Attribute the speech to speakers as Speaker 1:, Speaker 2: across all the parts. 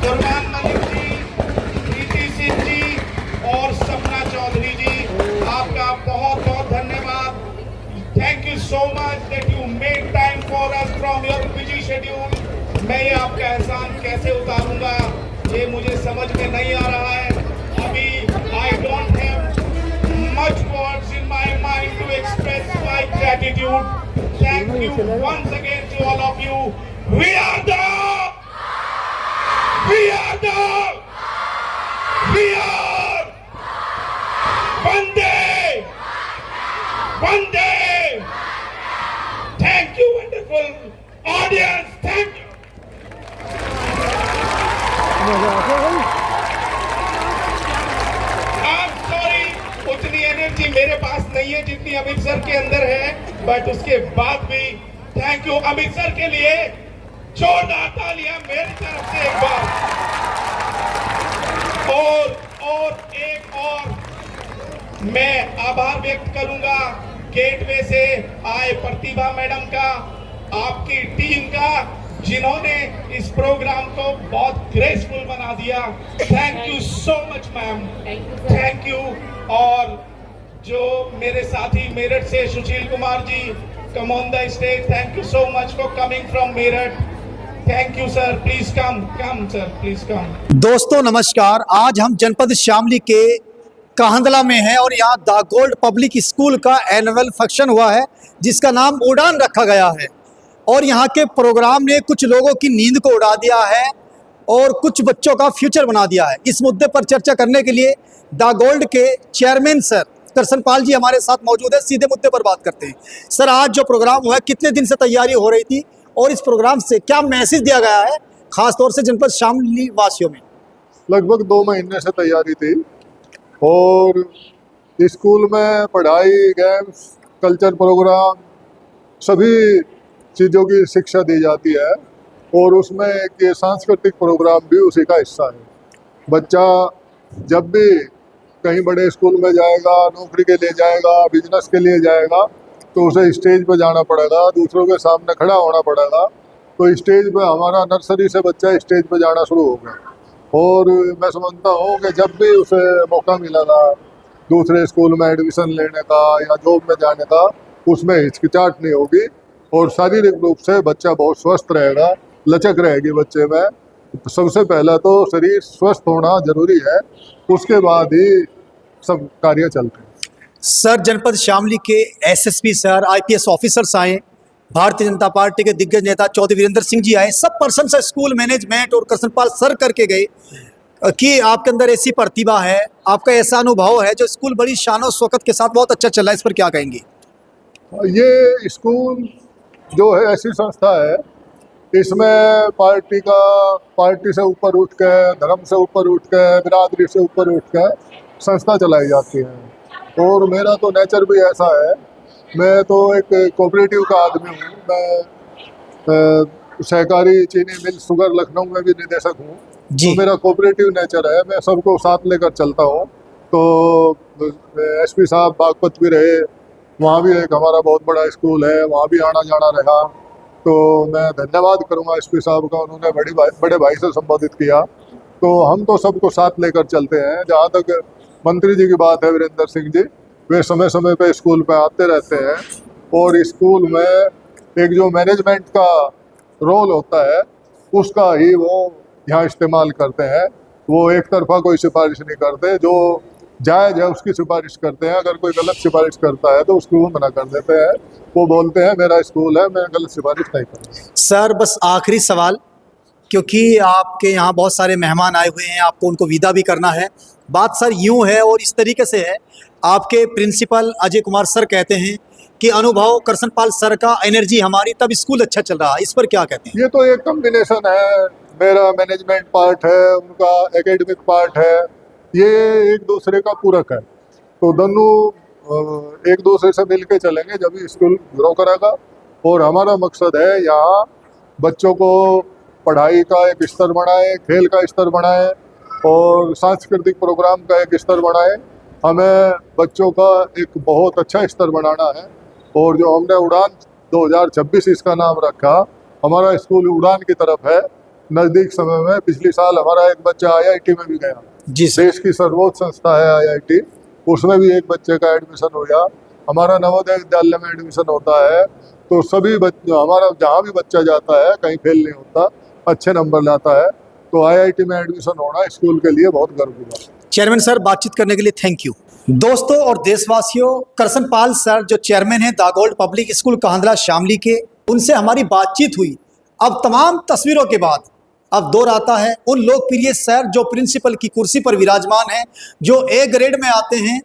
Speaker 1: फरमान मलिक जी, प्रीति सिंह जी और सपना चौधरी जी, आपका बहुत बहुत धन्यवाद। Thank you so much that you made time for us from your busy schedule. मैं ये आपका एहसान कैसे उतारूंगा ये मुझे समझ में नहीं आ रहा है। अभी I don't have much words in my mind to express my gratitude. Thank you once again to all of you. We are the Vande. Thank you, wonderful audience. Thank you. उतनी एनर्जी मेरे पास नहीं है जितनी Amit sir के अंदर है, but उसके बाद भी थैंक यू अमित सर के लिए। जोरदार तालियां मेरी तरफ से एक बार। और मैं आभार व्यक्त करूंगा गेटवे से आए प्रतिभा मैडम का, आपकी टीम का, जिन्होंने इस प्रोग्राम को बहुत ग्रेसफुल बना दिया। Thank you so much ma'am, thank you. और जो मेरे साथी मेरठ से Sushil Kumar ji, come on the stage. Thank you so much for coming from Meerut. Thank you sir, please come sir, please come.
Speaker 2: दोस्तों नमस्कार, आज हम जनपद शामली के काहंदला में हैं और यहाँ द गोल्ड पब्लिक स्कूल का एनुअल फंक्शन हुआ है जिसका नाम उड़ान रखा गया है। और यहाँ के प्रोग्राम ने कुछ लोगों की नींद को उड़ा दिया है और कुछ बच्चों का फ्यूचर बना दिया है। इस मुद्दे पर चर्चा करने के लिए द गोल्ड के चेयरमैन सर करसनपाल जी हमारे साथ मौजूद है। सीधे मुद्दे पर बात करते हैं। सर, आज जो प्रोग्राम हुआ है, कितने दिन से तैयारी हो रही थी और इस प्रोग्राम से क्या मैसेज दिया गया है खासतौर से जनपद शामली वासियों में?
Speaker 3: लगभग 2 महीने से तैयारी थी और स्कूल में पढ़ाई, गेम्स, कल्चर प्रोग्राम, सभी चीज़ों की शिक्षा दी जाती है और उसमें एक ये सांस्कृतिक प्रोग्राम भी उसी का हिस्सा है। बच्चा जब भी कहीं बड़े स्कूल में जाएगा, नौकरी के लिए जाएगा, बिजनेस के लिए जाएगा, तो उसे स्टेज पर जाना पड़ेगा, दूसरों के सामने खड़ा होना पड़ेगा। तो स्टेज पे हमारा नर्सरी से बच्चा स्टेज पे जाना शुरू हो गया और मैं समझता हूँ कि जब भी उसे मौका मिलेगा दूसरे स्कूल में एडमिशन लेने का या जॉब में जाने का, उसमें हिचकिचाहट नहीं होगी और शारीरिक रूप से बच्चा बहुत स्वस्थ रहेगा, लचक रहेगी बच्चे में। सबसे पहला तो शरीर स्वस्थ होना जरूरी है, उसके बाद ही सब कार्य चलते हैं।
Speaker 2: सर, जनपद शामली के एसएसपी सर, आईपीएस ऑफिसर्स आए, भारतीय जनता पार्टी के दिग्गज नेता चौधरी वीरेंद्र सिंह जी आए, सब पर्सन से स्कूल मैनेजमेंट और करसनपाल सर करके गए कि आपके अंदर ऐसी प्रतिभा है, आपका ऐसा अनुभव है जो स्कूल बड़ी शान और शौकत के साथ बहुत अच्छा चल रहा है। इस पर क्या कहेंगे?
Speaker 3: ये स्कूल जो है ऐसी संस्था है, इसमें पार्टी से ऊपर उठ के, धर्म से ऊपर उठ के, बिरादरी से ऊपर उठ के संस्था चलाई जाती है। और मेरा तो नेचर भी ऐसा है, मैं तो एक कोऑपरेटिव का आदमी हूँ। मैं सहकारी चीनी मिल शुगर लखनऊ में भी निदेशक हूँ, तो मेरा कोऑपरेटिव नेचर है, मैं सबको साथ लेकर चलता हूँ। तो एसपी साहब बागपत भी रहे, वहाँ भी एक हमारा बहुत बड़ा स्कूल है, वहाँ भी आना जाना रहा। तो मैं धन्यवाद करूँगा एसपी साहब का, उन्होंने बड़े भाई से संबोधित किया। तो हम तो सबको साथ लेकर चलते हैं। जहाँ तक मंत्री जी की बात है, वीरेंद्र सिंह जी, वे समय समय पे स्कूल पे आते रहते हैं और स्कूल में एक जो मैनेजमेंट का रोल होता है उसका ही वो यहाँ इस्तेमाल करते हैं। वो एक तरफा कोई सिफारिश नहीं करते, जो जायज़ है उसकी सिफारिश करते हैं। अगर कोई गलत सिफारिश करता है तो उसको वो मना कर देते हैं। वो बोलते हैं मेरा स्कूल है, मैं गलत सिफारिश नहीं करूँगा।
Speaker 2: सर, बस आखिरी सवाल, क्योंकि आपके यहाँ बहुत सारे मेहमान आए हुए हैं, आपको उनको विदा भी करना है। बात सर यूँ है और इस तरीके से है, आपके प्रिंसिपल अजय कुमार सर कहते हैं कि अनुभव करसनपाल सर का, एनर्जी हमारी, तब स्कूल अच्छा चल रहा है। इस पर क्या कहते हैं?
Speaker 3: ये तो एक कम्बिनेशन है, मेरा मैनेजमेंट पार्ट है, उनका एकेडमिक पार्ट है, ये एक दूसरे का पूरक है। तो दोनों एक दूसरे से मिल के चलेंगे जब स्कूल ग्रो करेगा। और हमारा मकसद है यहाँ बच्चों को पढ़ाई का एक स्तर बढ़ाएं, खेल का स्तर बढ़ाएं और सांस्कृतिक प्रोग्राम का एक स्तर बढ़ाएं। हमें बच्चों का एक बहुत अच्छा स्तर बनाना है। और जो हमने उड़ान 2026 इसका नाम रखा, हमारा स्कूल उड़ान की तरफ है नजदीक समय में, पिछले साल हमारा एक बच्चा आईआईटी में भी गया।
Speaker 2: जी सर।
Speaker 3: देश की सर्वोच्च संस्था है आईआईटी, उसमें भी एक बच्चे का एडमिशन हो गया। हमारा नवोदय विद्यालय में एडमिशन होता है तो सभी बच्चे, हमारा जहाँ भी बच्चा जाता है कहीं फेल नहीं होता, अच्छे नंबर लाता है। तो आईआईटी में एडमिशन होना स्कूल के लिए बहुत गर्व की बात है।
Speaker 2: चेयरमैन सर, बातचीत करने के लिए थैंक यू। दोस्तों और देशवासियों, कृष्णपाल सर जो चेयरमैन हैं दागोल्ड पब्लिक स्कूल कांधला शामली के, उनसे हमारी बातचीत हुई। अब तमाम तस्वीरों के बाद अब दौर आता है उन लोकप्रिय सर जो प्रिंसिपल की कुर्सी पर विराजमान हैं, जो ए ग्रेड में आते हैं,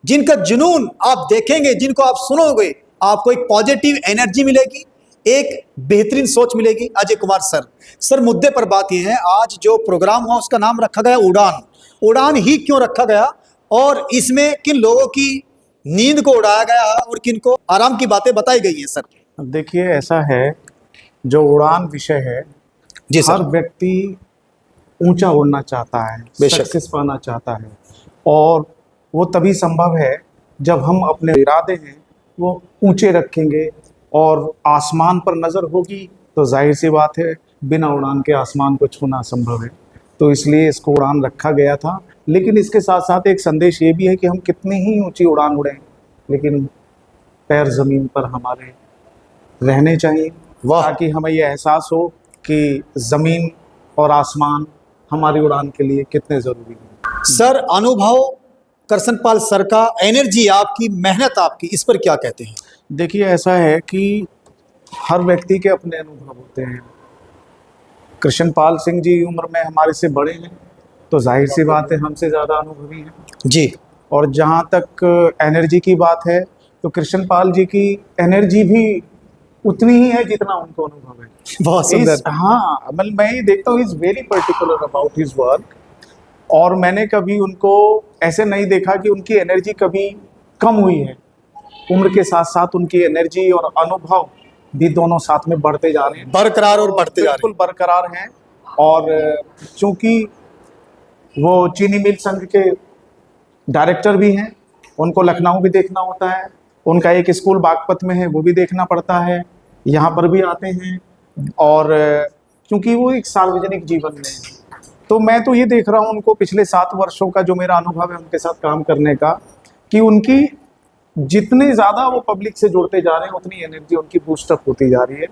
Speaker 2: जिनका जुनून आप देखेंगे, जिनको आप सुनोगे, आपको एक पॉजिटिव एनर्जी मिलेगी, एक बेहतरीन सोच मिलेगी। अजय कुमार सर, सर मुद्दे पर बात यह है, आज जो प्रोग्राम हुआ उसका नाम रखा गया उड़ान। उड़ान ही क्यों रखा गया और इसमें किन लोगों की नींद को उड़ाया गया है और किन को आराम की बातें बताई गई हैं सर?
Speaker 4: देखिए, ऐसा है, जो उड़ान विषय है,
Speaker 2: जी सर।
Speaker 4: हर व्यक्ति ऊंचा उड़ना चाहता है,
Speaker 2: बेशक।
Speaker 4: सक्सेस पाना चाहता है, और वो तभी संभव है जब हम अपने इरादे हैं वो ऊंचे रखेंगे और आसमान पर नज़र होगी तो जाहिर सी बात है बिना उड़ान के आसमान को छूना असंभव है। तो इसलिए इसको उड़ान रखा गया था। लेकिन इसके साथ साथ एक संदेश ये भी है कि हम कितनी ही ऊंची उड़ान उड़ें, लेकिन पैर ज़मीन पर हमारे रहने चाहिए, ताकि हमें ये एहसास हो कि ज़मीन और आसमान हमारी उड़ान के लिए कितने ज़रूरी हैं।
Speaker 2: सर, अनुभव कृष्णपाल सर का, एनर्जी आपकी, मेहनत आपकी, इस पर क्या कहते हैं?
Speaker 4: देखिए, ऐसा है कि हर व्यक्ति के अपने अनुभव होते हैं। कृष्णपाल सिंह जी उम्र में हमारे से बड़े हैं, तो जाहिर सी बात है हमसे ज़्यादा अनुभवी हैं
Speaker 2: जी।
Speaker 4: और जहाँ तक एनर्जी की बात है तो कृष्णपाल जी की एनर्जी भी उतनी ही है जितना उनको अनुभव है।
Speaker 2: बहुत सुंदर।
Speaker 4: हाँ, मतलब मैं ये देखता हूँ, is very particular about his work, और मैंने कभी उनको ऐसे नहीं देखा कि उनकी एनर्जी कभी कम हुई है। उम्र के साथ साथ उनकी एनर्जी और अनुभव भी दोनों साथ में बढ़ते जा रहे हैं,
Speaker 2: बरकरार और बढ़ते जा रहे
Speaker 4: बिल्कुल बरकरार हैं। और चूंकि वो चीनी मिल संघ के डायरेक्टर भी हैं, उनको लखनऊ भी देखना होता है, उनका एक स्कूल बागपत में है वो भी देखना पड़ता है, यहाँ पर भी आते हैं, और क्योंकि वो एक सार्वजनिक जीवन में है। तो मैं तो ये देख रहा हूँ उनको पिछले 7 वर्षों का जो मेरा अनुभव है उनके साथ काम करने का, कि उनकी जितने ज़्यादा वो पब्लिक से जुड़ते जा रहे हैं उतनी एनर्जी उनकी बूस्टअप होती जा रही है।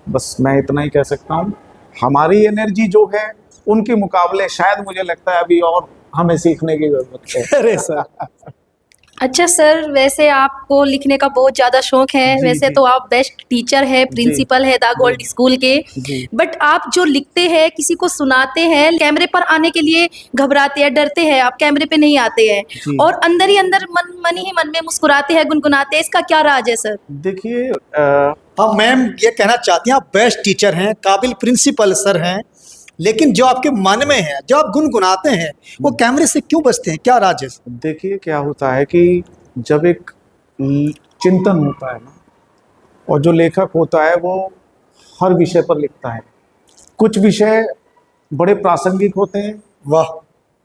Speaker 4: बस मैं इतना ही कह सकता हूँ। हमारी एनर्जी जो है उनके मुकाबले शायद मुझे लगता है अभी और हमें सीखने की ज़रूरत है।
Speaker 2: अरे सर।
Speaker 5: अच्छा सर, वैसे आपको लिखने का बहुत ज़्यादा शौक है।
Speaker 4: जी,
Speaker 5: वैसे
Speaker 4: जी।
Speaker 5: तो आप बेस्ट टीचर है, प्रिंसिपल है दागोल्ड स्कूल के,
Speaker 4: जी।
Speaker 5: बट आप जो लिखते हैं, किसी को सुनाते हैं, कैमरे पर आने के लिए घबराते हैं, डरते हैं, आप कैमरे पे नहीं आते हैं
Speaker 4: जी।
Speaker 5: और अंदर ही अंदर मन ही मन में मुस्कुराते हैं, गुनगुनाते हैं, इसका क्या राज है सर?
Speaker 4: देखिए,
Speaker 2: हाँ मैम, ये कहना चाहती हैं आप बेस्ट टीचर हैं, काबिल प्रिंसिपल सर हैं, लेकिन जो आपके मन में है, जो आप गुनगुनाते हैं, वो कैमरे से क्यों बचते हैं? क्या राज है?
Speaker 4: देखिए क्या होता है कि जब एक चिंतन होता है ना, और जो लेखक होता है वो हर विषय पर लिखता है। कुछ विषय बड़े प्रासंगिक होते हैं,
Speaker 2: वाह।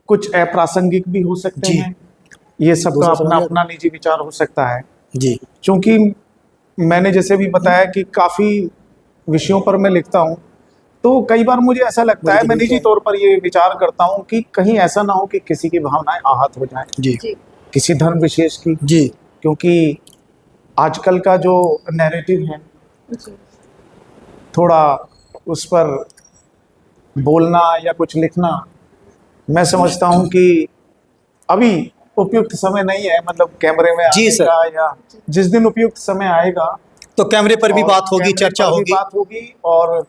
Speaker 4: कुछ अप्रासंगिक भी हो सकते
Speaker 2: जी।
Speaker 4: हैं, ये सबका
Speaker 2: दूसरा
Speaker 4: अपना
Speaker 2: सवाल है।
Speaker 4: अपना निजी विचार हो सकता है।
Speaker 2: जी।
Speaker 4: क्योंकि मैंने जैसे भी बताया कि काफ़ी विषयों पर मैं लिखता हूँ, तो कई बार मुझे ऐसा लगता है, मैं निजी तौर पर ये विचार करता हूँ कि कहीं ऐसा ना हो कि किसी की भावनाएं आहत हो जाएं,
Speaker 2: जी।
Speaker 4: किसी धर्म विशेष की।
Speaker 2: जी।
Speaker 4: क्योंकि आजकल का जो नैरेटिव है, थोड़ा उस पर बोलना या कुछ लिखना, मैं समझता हूँ कि अभी उपयुक्त समय नहीं है, मतलब कैमरे में
Speaker 2: जी
Speaker 4: आने
Speaker 2: सर।
Speaker 4: का, या जिस दिन उपयुक्त समय आएगा
Speaker 2: तो कैमरे पर भी
Speaker 4: और
Speaker 2: बात होगी,
Speaker 4: कैमरे
Speaker 2: चर्चा
Speaker 4: पर भी
Speaker 2: होगी।
Speaker 4: बात होगी, और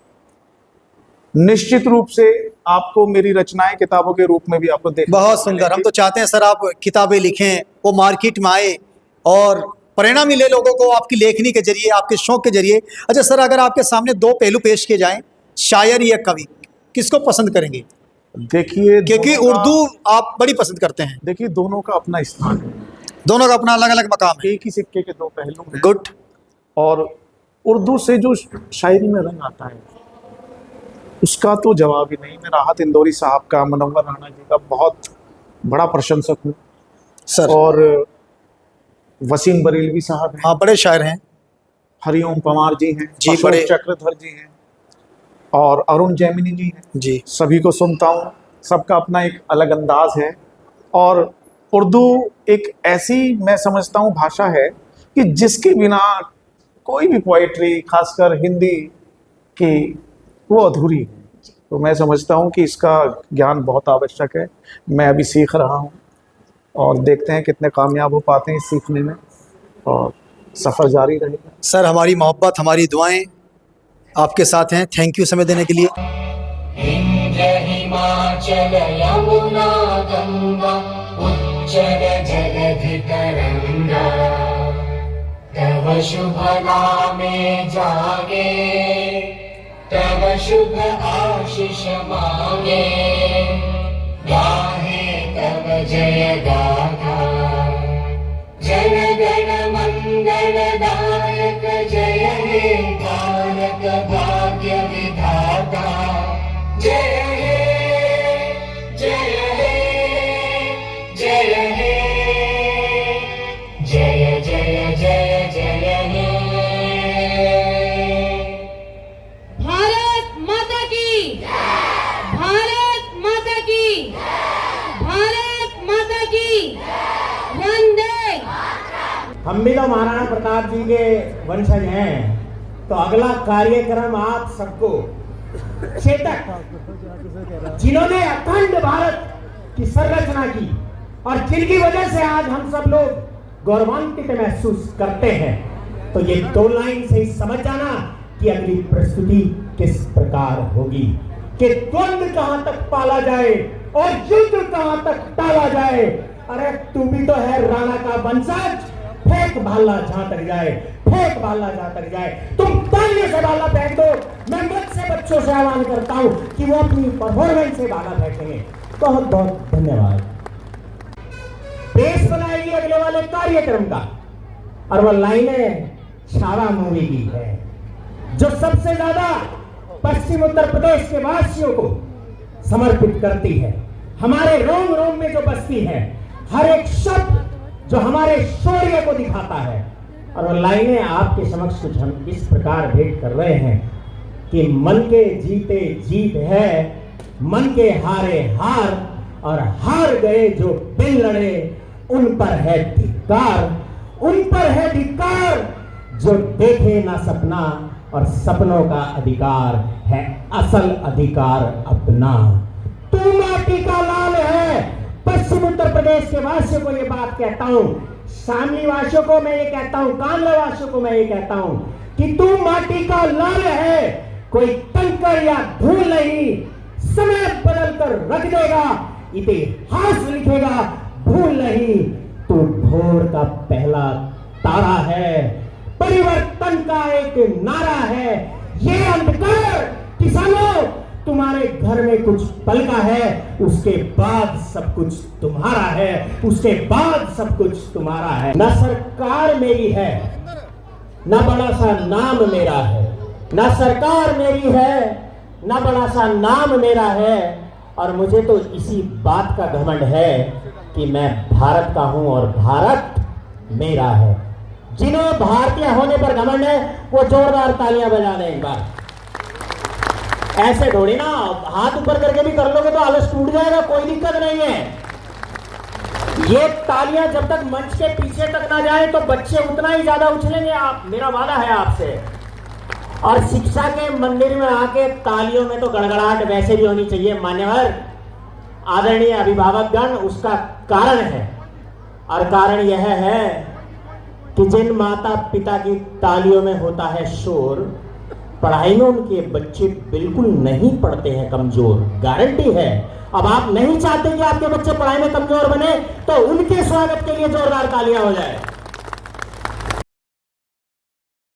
Speaker 4: निश्चित रूप से आपको मेरी रचनाएं किताबों के रूप में भी आपको देखने
Speaker 2: बहुत
Speaker 4: को
Speaker 2: सुंदर। हम
Speaker 4: मिलेंगी।
Speaker 2: तो चाहते हैं सर आप किताबें लिखें, वो मार्केट में आए और प्रेरणा मिले लोगों को आपकी लेखनी के जरिए, आपके शौक के जरिए। अच्छा सर, अगर आपके सामने 2 पहलू पेश किए जाएं, शायर या कवि, किसको पसंद करेंगे?
Speaker 4: देखिए,
Speaker 2: क्योंकि
Speaker 4: दोनों का-
Speaker 2: उर्दू आप बड़ी पसंद करते हैं।
Speaker 4: देखिए, दोनों का अपना स्थान है,
Speaker 2: दोनों का अपना अलग अलग मकाम है।
Speaker 4: एक ही सिक्के के 2 पहलू हैं।
Speaker 2: गुड।
Speaker 4: और उर्दू से जो शायरी में रंग आता है उसका तो जवाब ही नहीं। मैं राहत इंदौरी साहब का, मुनव्वर राणा जी का बहुत बड़ा प्रशंसक हूँ,
Speaker 2: सर।
Speaker 4: और वसीम बरेलवी साहब हैं,
Speaker 2: हाँ, बड़े शायर हैं।
Speaker 4: हरिओम पवार जी हैं,
Speaker 2: जी,
Speaker 4: अशोक
Speaker 2: बड़े।
Speaker 4: चक्रधर जी हैं, और अरुण जैमिनी जी हैं,
Speaker 2: जी
Speaker 4: सभी को सुनता हूँ। सबका अपना एक अलग अंदाज है और उर्दू एक ऐसी मैं समझता हूँ भाषा है कि जिसके बिना कोई भी पोइट्री, खासकर हिंदी की, वो अधूरी है। तो मैं समझता हूँ कि इसका ज्ञान बहुत आवश्यक है। मैं अभी सीख रहा हूँ और देखते हैं कितने कामयाब हो पाते हैं इस सीखने में, और सफ़र जारी रहेगा।
Speaker 2: सर, हमारी मोहब्बत, हमारी दुआएं आपके साथ हैं। थैंक यू समय देने के लिए।
Speaker 6: इन्द्र हिमाचल यमुना गंगा उच्चल जलधि तरंगा, तव शुभ नामे जागे, तव शुभ आशीष मांगे, गाहे तव जय गाथा, जन गण मंगलदायक जय हे भारत भाग्य विधाता, जय हे जय हे जय हे जय जय जय जय हे।
Speaker 7: भारत माता की, भारत माता की, भारत माता की, वंदे।
Speaker 8: हम भी तो महाराणा प्रताप जी के वंशज हैं, तो अगला कार्यक्रम आप सबको चेतक, जिन्होंने अखंड भारत की संरचना की और जिनकी वजह से आज हम सब लोग गौरवान्वित महसूस करते हैं, तो ये 2 लाइन से ही समझ जाना कि अगली प्रस्तुति किस प्रकार होगी, कि द्वंद्व कहां तक पाला जाए और युद्ध कहां तक टाला जाए। अरे तू भी तो है राणा का वंशज, फेंक भाला जहां तक जाए, फेंक भाला जहां तक जाए। तुम तालियों से भाला फेंक दो। मैं मुझ से बच्चों से आह्वान करता हूं कि वो अपनी परफॉर्मेंस से भाला फेंकेंगे। बहुत बहुत धन्यवाद। बेस बनाएगी अगले वाले कार्यक्रम का, और वो लाइनें छावा मूवी की है, जो सबसे ज्यादा पश्चिम उत्तर प्रदेश के वासियों को समर्पित करती है। हमारे रोम रोम में जो बसती है, हर एक शब्द जो हमारे शौर्य को दिखाता है। और वो लाइनें आपके समक्ष कुछ हम इस प्रकार भेंट कर रहे हैं कि मन के जीते जीत है, मन के हारे हार, और हार गए जो बिन लड़े उन पर है धिक्कार, उन पर है धिक्कार जो देखे ना सपना, और सपनों का अधिकार है असल अधिकार अपना। तू माटी का लाल है। पश्चिम उत्तर प्रदेश के वासियों को ये बात कहता हूं, शामली वासियों को मैं ये कहता हूं, कांगड़ा वासियों को मैं ये कहता हूं कि तू माटी का लाल है। कोई कंकड़ या धूल नहीं, समय बदल कर रख देगा, इतिहास लिखेगा, भूल नहीं। तू भोर का पहला तारा है, परिवर्तन का एक नारा है। ये अंधकार किसानों तुम्हारे घर में कुछ पल का है, उसके बाद सब कुछ तुम्हारा है, उसके बाद सब कुछ तुम्हारा है। ना सरकार मेरी है, ना बड़ा सा नाम मेरा है, ना सरकार मेरी है, ना बड़ा सा नाम मेरा है। और मुझे तो इसी बात का घमंड है कि मैं भारत का हूं और भारत मेरा है। जिन्हें भारतीय होने पर घमंड है वो जोरदार तालियां बजा दें एक बार। ऐसे थोड़ी ना हाथ ऊपर करके भी कर लोगे तो आलस टूट जाएगा, कोई दिक्कत नहीं है। ये तालियां जब तक मंच के पीछे तक ना जाए तो बच्चे उतना ही ज्यादा उछलेंगे। आप, मेरा वादा है आपसे। और शिक्षा के मंदिर में आके तालियों में तो गड़गड़ाहट वैसे भी होनी चाहिए मान्यवर आदरणीय अभिभावकगण। उसका कारण है, और कारण यह है कि जिन माता पिता की तालियों में होता है शोर, पढ़ाई में उनके बच्चे बिल्कुल नहीं पढ़ते हैं कमजोर, गारंटी है। अब आप नहीं चाहते कि आपके बच्चे पढ़ाई में कमजोर बने, तो उनके स्वागत के लिए जोरदार तालियां हो जाए।